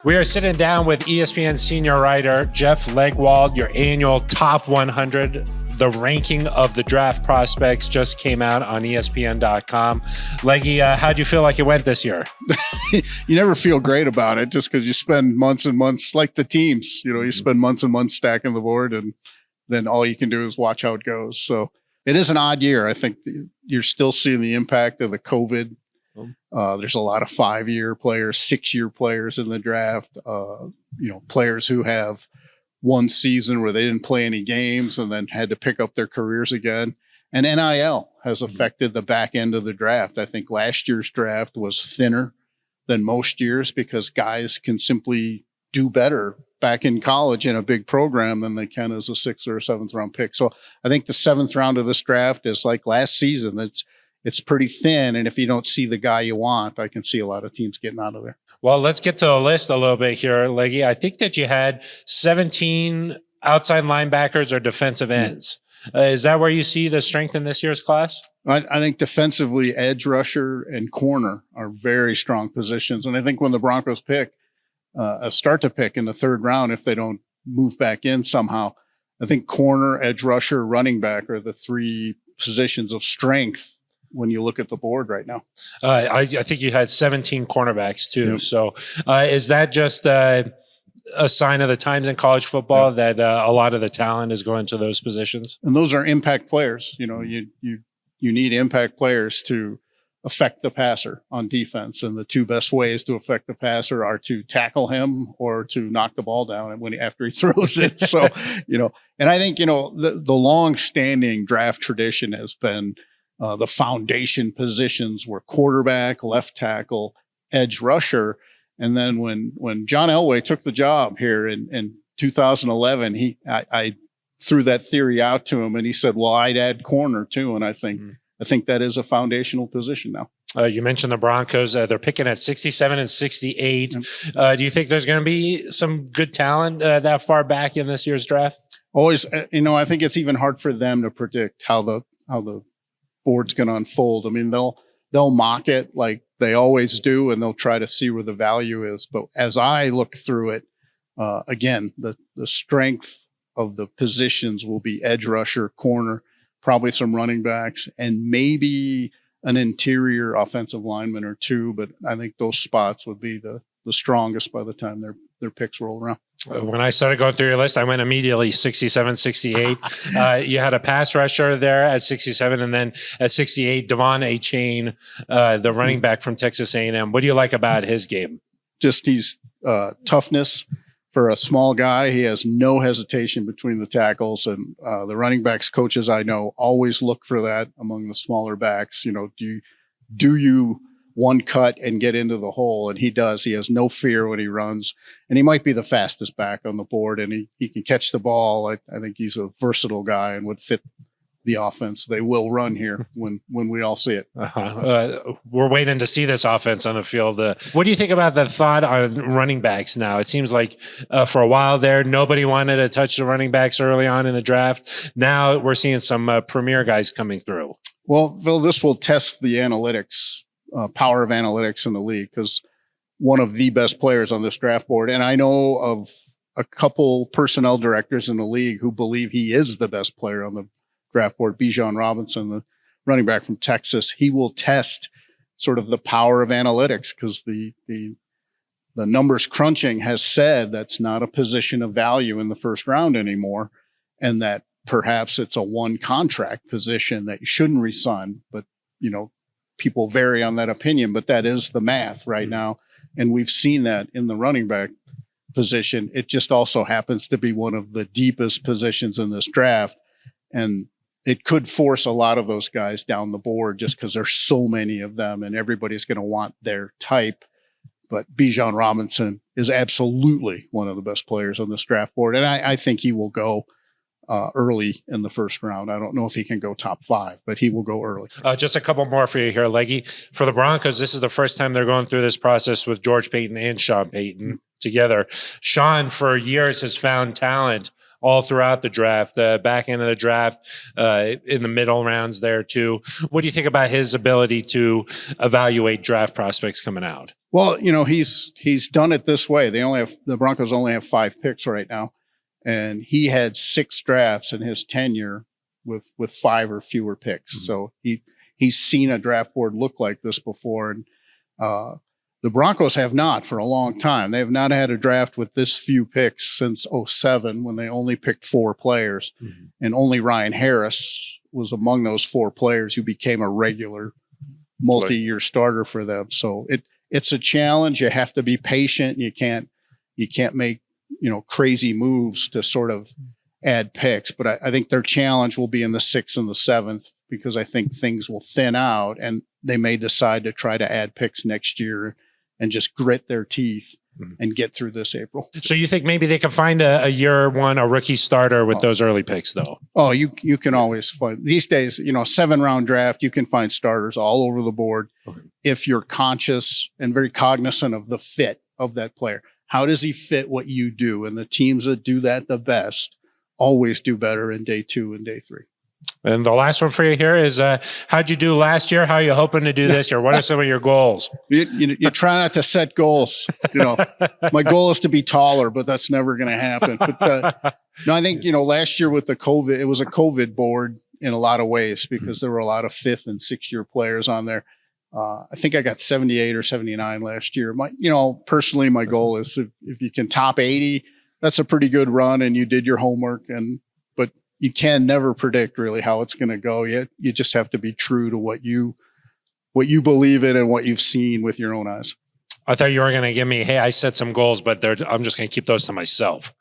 We are sitting down with ESPN senior writer Jeff Legwold. Your annual top 100, the ranking of the draft prospects just came out on ESPN.com. Leggy, how'd you feel like it went this year? You never feel great about it just because you spend months and months, like the teams, you spend months and months stacking the board, and then all you can do is watch how it goes. So it is an odd year. I think you're still seeing the impact of the COVID. There's a lot of 5-year players, 6-year players in the draft, players who have one season where they didn't play any games and then had to pick up their careers again. And NIL has affected the back end of the draft. I think last year's draft was thinner than most years because guys can simply do better back in college in a big program than they can as a 6th or 7th round pick. So I think the 7th round of this draft is like last season. It's pretty thin, and if you don't see the guy you want, I can see a lot of teams getting out of there. Well, let's get to the list a little bit here, Leggy. I think that you had 17 outside linebackers or defensive ends. Is that where you see the strength in this year's class? I think defensively, edge rusher and corner are very strong positions, and I think when the Broncos start to pick in the 3rd round, if they don't move back in somehow, I think corner, edge rusher, running back are the 3 positions of strength when you look at the board right now. I think you had 17 cornerbacks too. Yep. So is that just a sign of the times in college football that a lot of the talent is going to those positions? And those are impact players. You need impact players to affect the passer on defense. And the 2 best ways to affect the passer are to tackle him or to knock the ball down after he throws it. So, and I think, the long-standing draft tradition has been the foundation positions were quarterback, left tackle, edge rusher. And then when John Elway took the job here in 2011, I threw that theory out to him and he said, well, I'd add corner too. And I think that is a foundational position now. You mentioned the Broncos. They're picking at 67 and 68. Do you think there's going to be some good talent that far back in this year's draft? Always, I think it's even hard for them to predict how the board's going to unfold. I mean, they'll mock it like they always do, and they'll try to see where the value is. But as I look through it, again, the strength of the positions will be edge rusher, corner, probably some running backs, and maybe an interior offensive lineman or 2. But I think those spots would be the strongest by the time their picks roll around. When I started going through your list, I went immediately 67, 68. You had a pass rusher there at 67, and then at 68, Devon Achane, the running back from Texas A&M. What do you like about his game? Just he's toughness for a small guy. He has no hesitation between the tackles, and the running backs coaches I know always look for that among the smaller backs. Do you one cut and get into the hole? And he does. He has no fear when he runs, and he might be the fastest back on the board, and he can catch the ball. I think he's a versatile guy and would fit the offense they will run here when we all see it. We're waiting to see this offense on the field. What do you think about the thought on running backs now? It seems like for a while there, nobody wanted to touch the running backs early on in the draft. Now we're seeing some premier guys coming through. Well, Phil, this will test the analytics, power of analytics in the league, because one of the best players on this draft board, and I know of a couple personnel directors in the league who believe he is the best player on the draft board, Bijan Robinson, the running back from Texas. He will test sort of the power of analytics because the numbers crunching has said that's not a position of value in the 1st round anymore, and that perhaps it's a 1 contract position that you shouldn't resign. But, people vary on that opinion, but that is the math right now. And we've seen that in the running back position. It just also happens to be one of the deepest positions in this draft. And it could force a lot of those guys down the board just because there's so many of them and everybody's going to want their type. But Bijan Robinson is absolutely one of the best players on this draft board. And I think he will go early in the 1st round. I don't know if he can go top 5, but he will go early. Just a couple more for you here, Leggy. For the Broncos, this is the first time they're going through this process with George Payton and Sean Payton together. Sean, for years, has found talent all throughout the draft, the back end of the draft, in the middle rounds there too. What do you think about his ability to evaluate draft prospects coming out? Well, he's done it this way. The Broncos only have 5 picks right now, and he had 6 drafts in his tenure with 5 or fewer picks. Mm-hmm. So he's seen a draft board look like this before, and the Broncos have not for a long time. They have not had a draft with this few picks since 2007, when they only picked 4 players, mm-hmm. and only Ryan Harris was among those 4 players who became a regular multi-year starter for them. So it's a challenge. You have to be patient. You can't make, crazy moves to sort of add picks. But I think their challenge will be in the 6th and the 7th, because I think things will thin out and they may decide to try to add picks next year and just grit their teeth and get through this April. So you think maybe they can find a year one, a rookie starter with those early picks though? Oh, you can always find these days, 7-round draft, you can find starters all over the board. Okay. If you're conscious and very cognizant of the fit of that player. How does he fit what you do? And the teams that do that the best always do better in day 2 and day 3. And the last one for you here is, how'd you do last year? How are you hoping to do this year? What are some of your goals? You try not to set goals. My goal is to be taller, but that's never going to happen. But no, I think, last year with the COVID, it was a COVID board in a lot of ways, because there were a lot of 5th and 6th year players on there. I think I got 78 or 79 last year. Personally, my goal is if you can top 80, that's a pretty good run and you did your homework. But you can never predict really how it's going to go. You just have to be true to what you believe in and what you've seen with your own eyes. I thought you were going to give me, hey, I set some goals, but I'm just going to keep those to myself.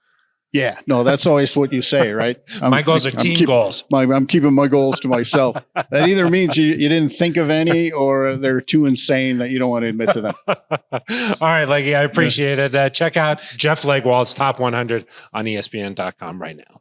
Yeah, no, that's always what you say, right? My goals are team goals. I'm keeping my goals to myself. That either means you didn't think of any, or they're too insane that you don't want to admit to them. All right, Leggy, I appreciate it. Check out Jeff Legwold's Top 100 on ESPN.com right now.